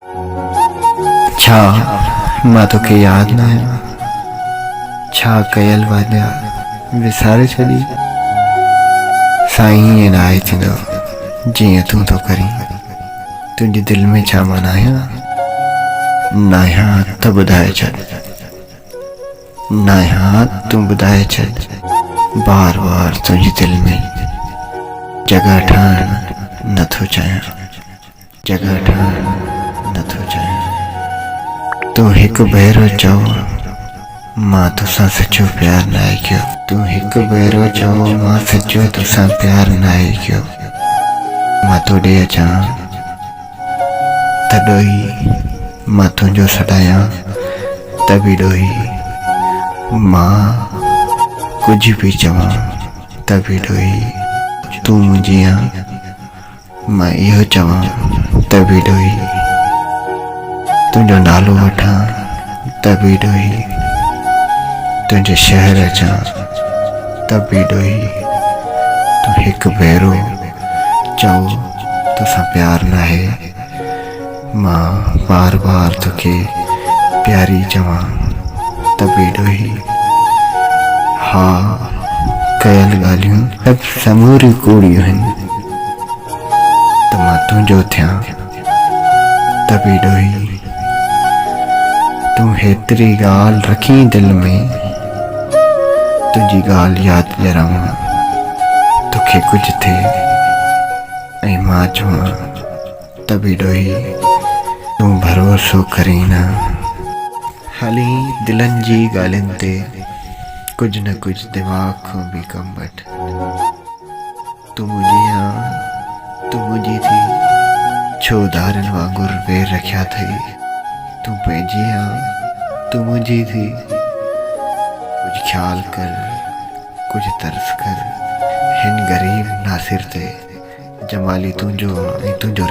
छा मां तोखे याद न आहियां, छा कयल वादा विसारे छॾी। साईं ईअं न आहे थींदो जीअं तूं थो करीं, तुंहिंजे दिलि में छा मां न आहियां त ॿुधाए छॾ, न आहियां तूं ॿुधाए छॾ। बार बार तुंहिंजे दिलि में जॻह ठाहिण नथो चाहियां, जॻह ठाहिण नथो चाहियां। तूं हिकु भेरो चओ मां तोसां सच्चो प्यार न आहे कयो, तूं हिकु भेरो चओ मां सच्चो तोसां प्यार न आहे कयो। मां तोॾे अचां त ॾोही, मां तुंहिंजो सॾायां त बि ॾोही, मां कुझु बि चवां त बि ॾोही। तूं मुंहिंजी आहीं, मां इहो चवां त बि ॾोही, तुंहिंजो नालो वठां त बि ॾोही, तुंहिंजे शहर अचां त बि ॾोही। तूं हिकु भेरो चओ तोसां प्यार न आहे, मां बार बार तोखे प्यारी चवां त बि ॾोही। हा कयल ॻाल्हियूं सभु समूरियूं कूड़ियूं आहिनि, त मां तुंहिंजो थियां त बि ॾोही। तूं हेतिरी ॻाल्हि रखी दिलि में, तुंहिंजी ॻाल्हि यादि ॼाणां तोखे कुझु थिए ऐं मां चवां त बि ॾोही। तूं भरोसो करीं न, हाली दिलनि जी ॻाल्हियुनि ते कुझु न कुझु दिमाग़ खां बि कमु वठि। तूं मुंहिंजी आहीं, तूं मुंहिंजी थी, छो धारनि वांगुरु वेर रखिया अथई। तूं पंहिंजी आहीं, तूं मुंहिंजी थी, कुझु ख़्यालु कर, कुझु तर्स कर। हिन ग़रीब नासिर ते जमाली तुंहिंजो ऐं तुंहिंजो